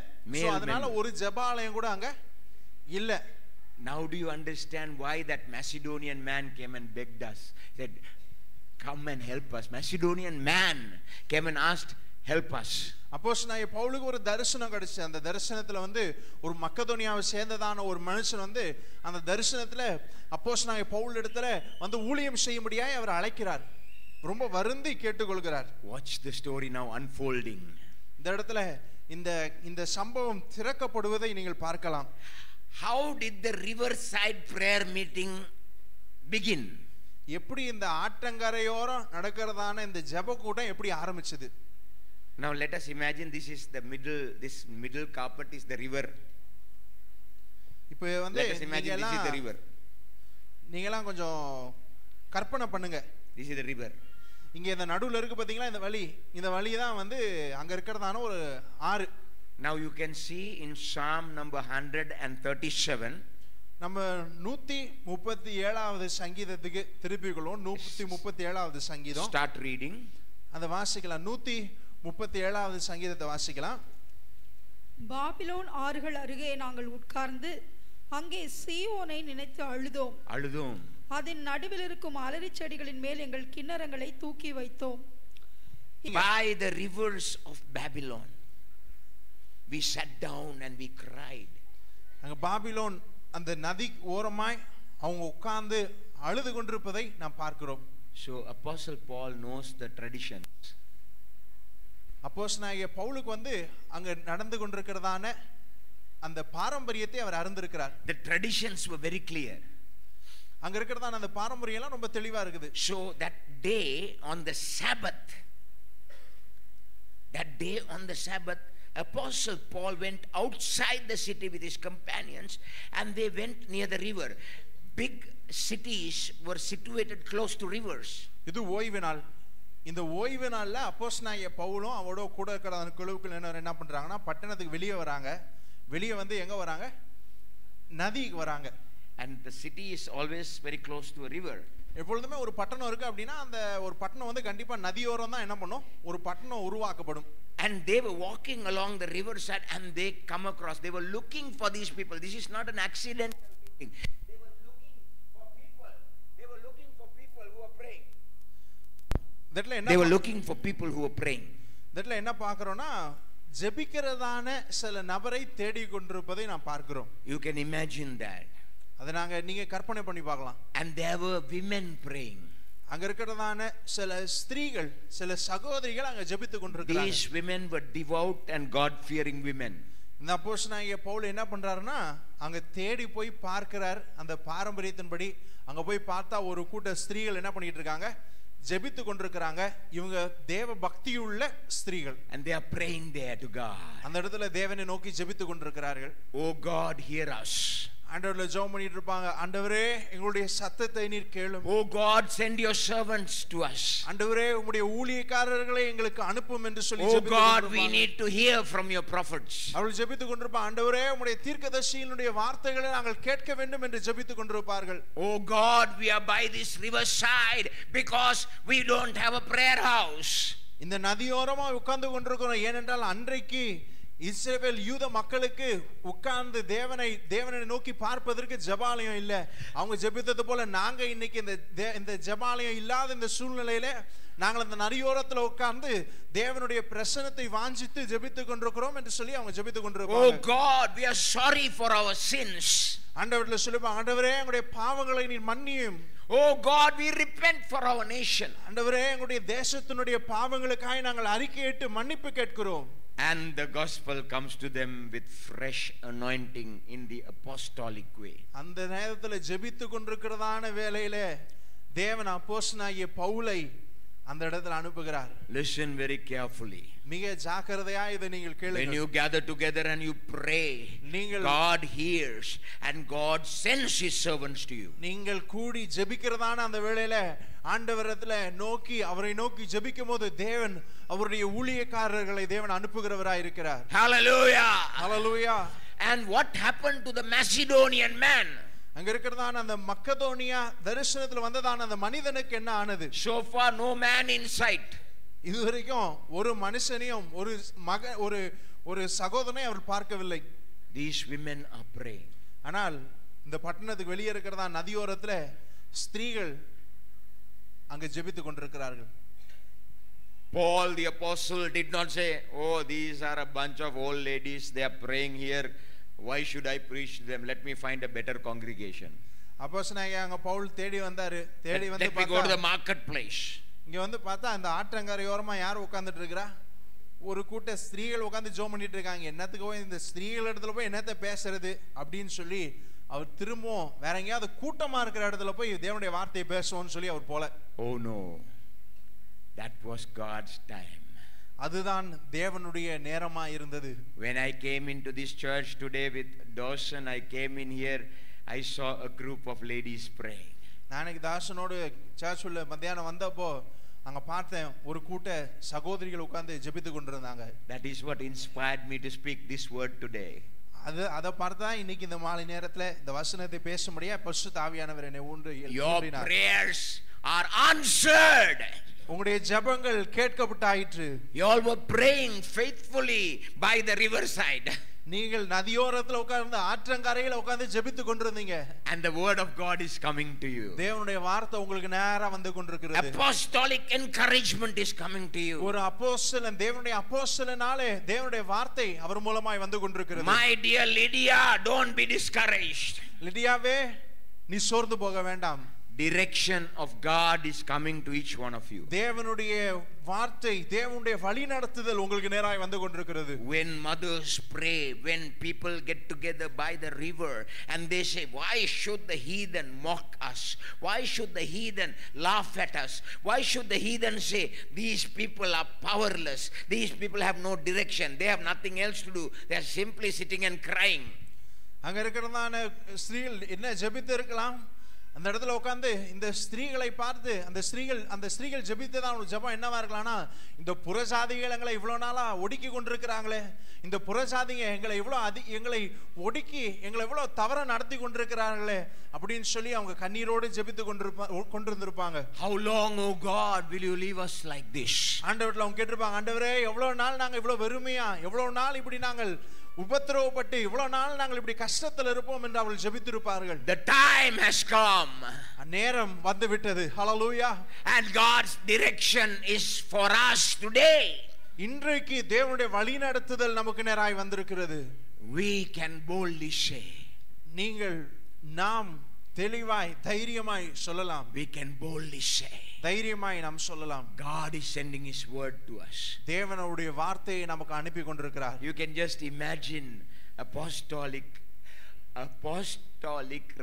சோ அதனால ஒரு ஜெபாலயம் கூட அங்க இல்ல. Now do you understand why that Macedonian man came and begged us? He said, come and help us. Macedonian man came and asked, help us. அப்போஸ்தலனாகிய பவுலுக்கு ஒரு தரிசனம் கிடைச்சு. அந்த தரிசனத்துல வந்து ஒரு மக்கதோனியாவை சேர்ந்ததான ஒரு மனுஷன் வந்து அந்த தரிசனத்துல அப்போஸ்தலனாகிய பவுல் இடத்துல வந்து ஊழியம் செய்யும்படியாய் அவர் அழைக்கிறார். ரொம்ப வருந்தி கேட்டுக்கொள்கிறார். Watch the story now unfolding. இந்த இடத்துல இந்த சம்பவம் திறக்கப்படுவதை நீங்கள் பார்க்கலாம். How did the riverside prayer meeting begin? எப்படி இந்த ஆற்றங்கரையோரம் நடக்கிறதான இந்த ஜெப கூட்டம் எப்படி ஆரம்பிச்சது? Now let us imagine this middle carpet is the river. இப்போ வந்து let us imagine this is the river. நீங்கலாம் கொஞ்சம் கற்பனை பண்ணுங்க. This is the river. இங்க இந்த நடுவுல இருக்கு பாத்தீங்களா இந்த வழி தான் வந்து அங்க இருக்கிறதான ஒரு ஆறு. Now you can see in Psalm number 137. நம்ம 137வது சங்கீதத்துக்கு திருப்பிಕೊಳ್ಳோம். 137வது சங்கீதம். Start reading. அந்த வாசிக்கலாம். 137வது சங்கீதத்தை வாசிக்கலாம். பாபிலோன் ஆறுகள் அருகே நாங்கள் உட்கார்ந்து அங்கே சீயோனை நினைத்து அழுதோம். அதன் நடுவில் இருக்கும் அலரி செடிகளின் மேல் எங்கள் கிண்ணறங்களை தூக்கி வைத்தோம். By the rivers of Babylon we sat down and we cried. அங்க பாபிலோன் அந்த நதி ஓரமாய் அவங்க உட்கார்ந்து அழுது கொண்டிருப்பதை நாம் பார்க்கிறோம். So Apostle Paul knows the traditions. அப்போஸ்தலனாகிய பவுலுக்கு வந்து அங்க நடந்து கொண்டிருக்கிறதான அந்த பாரம்பரியத்தை அவர் அறிந்திருக்கிறார். The traditions were very clear. அங்க இருக்கிறதான அந்த பாரம்பரியம் எல்லாம் ரொம்ப தெளிவா இருக்குது. So that day on the Sabbath, Apostle Paul went outside the city with his companions and they went near the river. Big cities were situated close to rivers. இது ஓய்வு நாள். இந்த ஓய்வு நாள்ல அப்போஸ்தலனாகிய பவுலும் அவரோட கூட இருக்கிற அந்த குழுக்கள் என்ன பண்றாங்கன்னா பட்டணத்துக்கு வெளியே வராங்க. வெளியே வந்து எங்க வராங்க? நதிக்கு வராங்க. And the city is always very close to a river. எப்பொழுதுமே ஒரு பட்டணம் இருக்கு அப்படின்னா அந்த ஒரு பட்டணம் வந்து கண்டிப்பா நதியோரம் தான் என்ன பண்ணும்? ஒரு பட்டணம் உருவாக்கப்படும். And they were walking along the riverside and they come across. They were looking for these people. This is not an accidental thing. They were looking for people. They were looking for people who were praying. They were looking for people who were praying. தட்ல என்ன பார்க்கறோம்னா ஜெபிக்கிறதான சில நபரை தேடி கொண்டிருப்பதை நாம் பார்க்கிறோம். You can imagine that. அத நீங்க கற்பனை பண்ணி பார்க்கலாம். And there were women praying. அங்க இருக்கிறதான சில ஸ்திரீகள் சில சகோதரிகள் அங்க ஜெபித்துக் கொண்டிருக்கிறாங்க. These women were devout and God fearing women. இந்த அப்போஸ்தலனாகிய பவுல் என்ன பண்றாருன்னா அங்க தேடி போய் பார்க்கிறார். அந்த பாரம்பரியத்தின்படி அங்க போய் பார்த்தா ஒரு கூட்ட ஸ்திரீகள் என்ன பண்ணிட்டு இருக்காங்க? ஜெபித்துக் கொண்டிருக்கிறாங்க. இவங்க தேவ பக்தியுள்ள ஸ்திரீகள். And they are praying there to God. அந்த இடத்துல தேவனை நோக்கி ஜெபித்துக் கொண்டிருக்கிறார்கள். Oh God, hear us. ஆண்டவரே ஜெபம் பண்ணிட்டு இருப்பாங்க. ஆண்டவரே எங்களுடைய சத்தத்தை நீர் கேளும். Oh God, send your servants to us. ஆண்டவரே உம்முடைய ஊழியக்காரர்களை எங்களுக்கு அனுப்பும் என்று சொல்லி ஜெபித்துக் கொண்டிருப்பாங்க. Oh God, we need to hear from your prophets. அவர்கள் ஜெபித்துக் கொண்டிருப்பாங்க. ஆண்டவரே உம்முடைய தீர்க்கதரிசிகளுடைய வார்த்தைகளை நாங்கள் கேட்க வேண்டும் என்று ஜெபித்துக் கொண்டிருப்பார்கள். Oh God, we are by this riverside because we don't have a prayer house. இந்த நதியோரமா உட்கார்ந்து கொண்டிருக்கிறோம். ஏனென்றால் அன்றைக்கு இஸ்ரவேல் யூத மக்களுக்கு உட்கார்ந்து தேவனை நோக்கி பார்ப்பதற்கு ஜெபாலயம் இல்ல. அவங்க ஜெபித்தது போல நாங்க இன்னைக்கு இந்த ஜெபாலயம் இல்லாத இந்த சூழ்நிலையில நாங்கள் அந்த நதியோரத்துல உட்கார்ந்து தேவனுடைய பிரசன்னத்தை வாஞ்சித்து ஜெபித்துக் கொண்டிருக்கிறோம் என்று சொல்லி அவங்க ஜெபித்துக் கொண்டிருக்காங்க. Oh God, we are sorry for our sins. ஆண்டவரே சொல்லுவாங்க, ஆண்டவரே எங்களுடைய பாவங்களை நீர் மன்னியும். Oh God, we repent for our nation. ஆண்டவரே எங்களுடைய தேசத்தினுடைய பாவங்களுக்காக நாங்கள் அறிக்கையிட்டு மன்னிப்பு கேட்கிறோம். And the gospel comes to them with fresh anointing in the apostolic way. அந்த நேரத்துல ஜெபித்துக் கொண்டிருக்கிறதான வேளையிலே தேவன் அப்போஸ்தலனாகிய பவுலை அந்த இடத்துல அனுப்புகிறார். Listen very carefully. மிக ஜாக்கிரதையா இதை நீங்கள் கேளுங்க. When you gather together and you pray, God hears and God sends his servants to you. நீங்கள் கூடி ஜெபிக்கிறதான அந்த வேளையில ஆண்டவரிடத்துல அவரை நோக்கி ஜெபிக்கும்போது தேவன் அவருடைய ஊழியக்காரர்களை தேவன் அனுப்புகிறவராய் இருக்கிறார். Hallelujah. Hallelujah. And what happened to the Macedonian man? அங்க இருக்கிறதான அந்த மக்கதோனியா தரிசனத்துல வந்ததான அந்த மனிதனுக்கு என்ன ஆனது? So far no man in sight. இதுவரைக்கும் ஒரு மனுஷனையும் ஒரு சகோதரனை அவர் பார்க்கவில்லை. These women are praying. ஆனால் இந்த பட்டணத்துக்கு வெளியே இருக்கிறதா நதியோரத்துல ஸ்திரீகள் அங்க ஜெபித்துக் கொண்டிருக்கிறார்கள். Paul the apostle did not say, oh, these are a bunch of old ladies, they are praying here, why should I preach to them, let me find a better congregation. அப்போஸ்தலனாகிய அங்க பவுல் தேடி வந்தாரு. தேடி வந்து let me go to the marketplace. இங்க வந்து பார்த்தா அந்த ஆற்றங்கரையோரமா யார் உட்கார்ந்துட்டு இருக்கறா? ஒரு கூட்ட ஸ்திரீகள் உட்கார்ந்து ஜெபம் பண்ணிட்டு இருக்காங்க. என்னத்துக்கு போய் இந்த ஸ்திரீகள் இடத்துல போய் என்னத்தை பேசுறது அப்படின்னு சொல்லி அவர் திரும்பவும் வேற எங்கயாவது கூட்டமா இருக்கிற இடத்துல போய் தேவனுடைய வார்த்தையை பேசுவோம்னு சொல்லி அவர் போல. Oh no, that was God's time. அதுதான் தேவனுடைய நேரமா இருந்தது. When I came into this church today with Dawson, I came in here, I saw a group of ladies praying. நாளைக்கு தாசனோடு சர்ச்சுல மத்தியானம் வந்தப்போ அங்க பார்த்தேன் ஒரு கூட்ட சகோதரிகள் உட்கார்ந்து ஜெபித்துக் கொண்டிருந்தாங்க. That is what inspired me to speak this word today. அத பார்த்தா இன்னைக்கு இந்த மாலை நேரத்துல இந்த வசனத்தை பேச முடியா பரிசுத்த ஆவியானவர் என்னை ஊன்றி Your prayers are answered. உங்களுடைய ஜெபங்கள் கேட்கப்பட்டாயிற்று. You all were praying faithfully by the riverside. நீங்கள் நதியோரத்துல உட்கார்ந்து ஆற்றங்கரையில உட்கார்ந்து ஜெபித்துக் கொண்டிருந்தீங்க. And the word of God is coming to you. தேவனுடைய வார்த்தை உங்களுக்கு நேரா வந்து கொண்டிருக்கிறது. Apostolic encouragement is coming to you. ஒரு அப்போஸ்தலன் தேவனுடைய அப்போஸ்தலனாலே தேவனுடைய வார்த்தை அவர் மூலமாய் வந்து கொண்டிருக்கிறது. My dear Lydia, don't be discouraged. லிடியாவே நீ சோர்ந்து போக வேண்டாம். Direction of God is coming to each one of you. தேவனுடைய வார்த்தை தேவனுடைய வழிநடத்துதல் உங்களுக்கு நேராய் வந்து கொண்டிருக்கிறது. When mothers pray, when people get together by the river and they say, why should the heathen mock us? Why should the heathen laugh at us? Why should the heathen say, these people are powerless, these people have no direction, they have nothing else to do, they are simply sitting and crying. அங்க இருக்கிறதான ஸ்திரீகள் என்ன ஜெபித்து இருக்கலாம், அந்த இடத்துல உட்கார்ந்து இந்த ஸ்திரீகளை பார்த்து அந்த ஸ்திரீகள் ஜெபித்ததான ஒரு ஜெபம் என்னவா இருக்கலாம்னா, இந்த புறஜாதிகள் எங்களை இவ்வளவு நாளா ஒடுக்கி கொண்டிருக்கிறாங்களே, இந்த புறஜாதிங்க எங்களை ஒடுக்கி எங்களை எவ்வளவு தவற நடத்தி கொண்டிருக்கிறார்களே அப்படின்னு சொல்லி அவங்க கண்ணீரோடு ஜெபித்து கொண்டிருந்திருப்பாங்க. How long, oh God, will you leave us like this? ஆண்டவர்ல அவங்க கேட்டிருப்பாங்க, ஆண்டவரே எவ்வளவு நாள் நாங்க இவ்வளவு வெறுமையா, எவ்வளவு நாள் இப்படி நாங்கள் உபத்திரவப்பட்டு இவ்வளவு நாள் நாங்கள் இப்படி கஷ்டத்தில் இருப்போம் என்று அவர்கள் ஜெபித்திருப்பார்கள். The time has come. நேரம் வந்து விட்டது. Hallelujah. And God's direction is for us today. இன்றைக்கு தேவனுடைய வழிநடத்துதல் நமக்கு நேராய் வந்திருக்கிறது. We can boldly say, நாம் தெளிவாய் தைரியமாய் சொல்லலாம். We can boldly say, தைரியமாய் நாம் சொல்லலாம். God is sending his word to us. தேவனுடைய வார்த்தையை நமக்கு அனுப்பி கொண்டிருக்கிறார். You can just imagine apostolic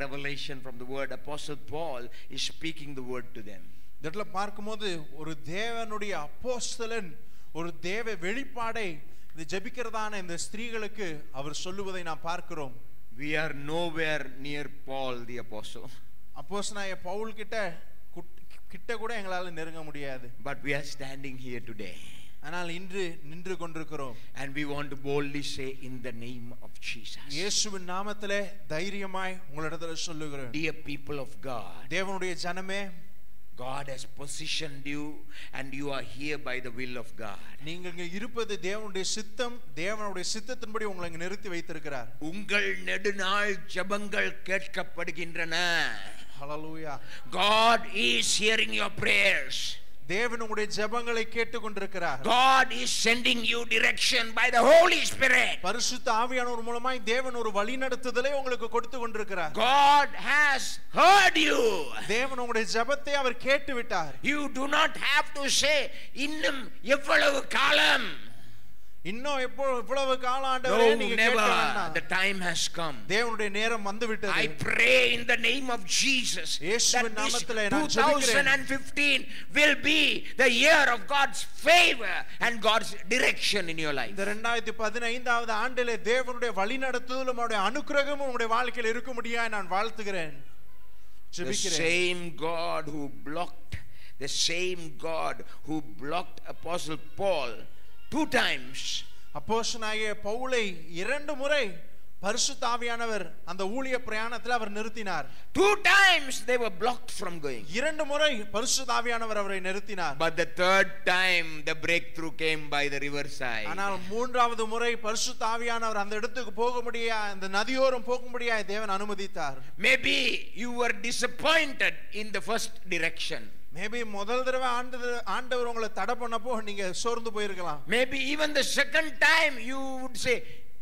revelation from the word. Apostle Paul is speaking the word to them. இதெல்லாம் பார்க்கும்போது ஒரு தேவனுடைய அப்போஸ்தலன் ஒரு தேவ வெளிப்பாடை இந்த ஜெபிக்கிறதான இந்த ஸ்திரீகளுக்கு அவர் சொல்லுவதை நாம் பார்க்கிறோம். We are nowhere near Paul the apostle. அப்போஸ்தலனாகிய பவுல் கிட்ட கூட எங்களால நெருங்க முடியாது. But we are standing here today. ஆனால் இன்று நின்று கொண்டிருக்கிறோம். And we want to boldly say, in the name of Jesus. இயேசுவின் நாமத்திலே தைரியமாய் உங்களிடத்தில் சொல்லுகிறேன். Dear people of God, தேவனுடைய ஜனமே, God has positioned you and you are here by the will of God. நீங்க இங்க இருப்பது தேவனுடைய சித்தம். தேவனுடைய சித்தத்தின்படி உங்களை இங்க நிறுத்தி வைத்திருக்கிறார். உங்கள் நெடுநாள் ஜெபங்கள் கேட்கப்படுகின்றன. Hallelujah. God is hearing your prayers. தேவன் உங்களுடைய ஜெபங்களை கேட்டுக்கொண்டிருக்கிறார். God is sending you direction by the Holy Spirit. பரிசுத்த ஆவியானவர் மூலமாய் தேவன் ஒரு வழிநடத்துதலை உங்களுக்கு கொடுத்து கொண்டிருக்கிறார். God has heard you. தேவன் உங்களுடைய ஜெபத்தை அவர் கேட்டு விட்டார். You do not have to say, இன்னும் எவ்வளவு காலம், இன்னும் இவ்வளவு காலம் ஆண்டவரே நீங்க கேட்க வேண்டாம். The time has come. தேவனுடைய நேரம் வந்து விட்டது. I pray in the name of Jesus that this 2015 will be the year of God's favor and God's direction in your life. இந்த 2015வது ஆண்டிலே தேவனுடைய வழிநடத்துதலும் அவருடைய அனுக்கிரகமும் உங்களுடைய வாழ்க்கையில் இருக்கும்படியாக நான் வாழ்த்துகிறேன். The same God who blocked Apostle Paul 2 times. அப்போஸ்தலனாகிய பவுலை 2 முறை பரிசுத்த ஆவியானவர் அந்த ஊழிய பிரயாணத்தில் அவர் நிறுத்தினார். 2 times they were blocked from going. 2 முறை பரிசுத்த ஆவியானவர் அவரை நிறுத்தினார். But the third time the breakthrough came by the riverside. ஆனால் 3வது முறை பரிசுத்த ஆவியானவர் அந்த இடத்துக்கு போக முடியா, அந்த நதியோரம் போக முடியா தேவன் அனுமதித்தார். Maybe you were disappointed in the first direction. Maybe முதல் தடவை ஆண்டவர் உங்களை தடை பண்ணப்போ நீங்க சோர்ந்து போயிருக்கலாம். Maybe even the second time you would say,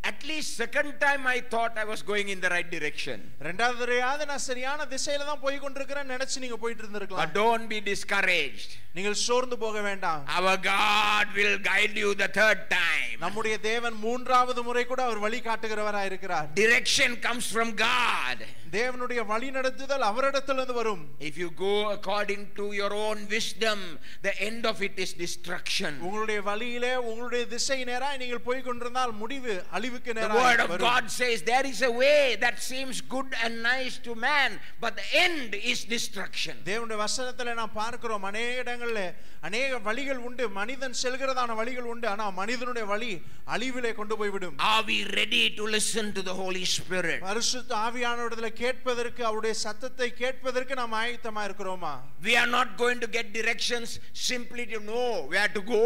at least second time I thought I was going in the right direction. இரண்டாவது தடவையாவது நான் சரியான திசையில தான் போய் கொண்டிருக்கிறேன்னு நினைச்சு நீங்க போயிட்டு இருந்திருக்கலாம். But don't be discouraged. நீங்கள் சோர்ந்து போக வேண்டாம். Our God will guide you the third time. நம்முடைய தேவன் 3வது முறை கூட அவர் வழி காட்டுகிறவராய் இருக்கிறார். Direction comes from God. தேவனுடைய வழி நடத்துதல் அவரிடத்திலிருந்து வரும். If you go according to your own wisdom, the end of it is destruction. உங்களுடைய வழியிலே உங்களுடைய திசை நேராய் நீங்கள் போய் கொண்டிருந்தால் முடிவு அழிவுக்கு நேராய் வரும். The word of God says there is a way that seems good and nice to man, but the end is destruction. தேவனுடைய வசனத்திலே நாம் பார்க்கிறோம் அநேக இடங்களிலே அநேக வழிகள் உண்டு, மனிதன் செல்கிறதான வழிகள் உண்டு, ஆனா மனிதனுடைய வழி அழிவிலே கொண்டு போய் விடும். Are we ready to listen to the Holy Spirit? பரிசுத்த ஆவியானவரிடத்தில் கேட்பதற்கு அவருடைய சத்தத்தை கேட்பதற்கு நாம் ஆயத்தமா இருக்கிறோமா? We are not going to get directions simply to know where to go.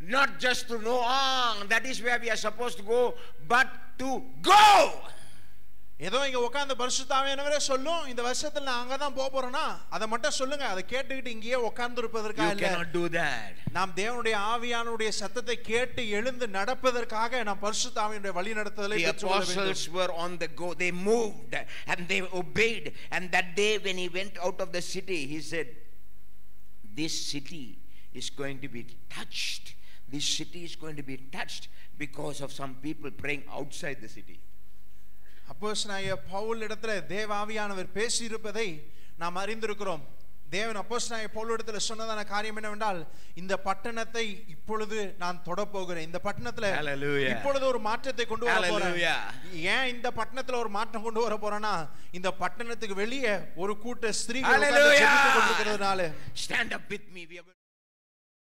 not just to know, that is where we are supposed to go, but to go. ஏதோ இங்க உட்கார்ந்து பரிசுத்த ஆவியானவரே சொல்லும் இந்த வருஷத்துல நான் அங்க தான் போக போறேனா அத மட்டும் சொல்லுங்க அதை கேட்டுக்கிட்டு இங்கேயே உட்கார்ந்து இருப்பதற்காக இல்ல. You cannot do that. நாம் தேவனுடைய ஆவியானவருடைய சத்தத்தை கேட்டு எழுந்து நடப்பதற்காக நாம் பரிசுத்த ஆவியானவருடைய வழிநடத்துதலை பெற்றுக்கொள்ள வேண்டும். The apostles were on the go. They moved and they obeyed, and that day when he went out of the city, he said, this city is going to be touched. This city is going to be touched because of some people praying outside the city. அப்போஸ்தலனாகிய பவுல் இடத்துல தேவ ஆவியானவர் பேசி இருப்பதை நாம் அறிந்திருக்கிறோம். தேவன் அப்போஸ்தலனாகிய பவுல் இடத்துல சொன்னதான காரியம் என்னவென்றால், இந்த பட்டணத்தை இப்பொழுது நான் தொட போகிறேன். இந்த பட்டணத்துல இப்பொழுது ஒரு மாற்றத்தை கொண்டு வர போறேன். ஏன் இந்த பட்டணத்துல ஒரு மாற்றம் கொண்டு வர போறேன்னா, இந்த பட்டணத்துக்கு வெளியே ஒரு கூட்ட ஸ்திரீகள் உட்கார்ந்து ஜெபித்துக் கொண்டிருக்கிறதுனால. Stand up with me.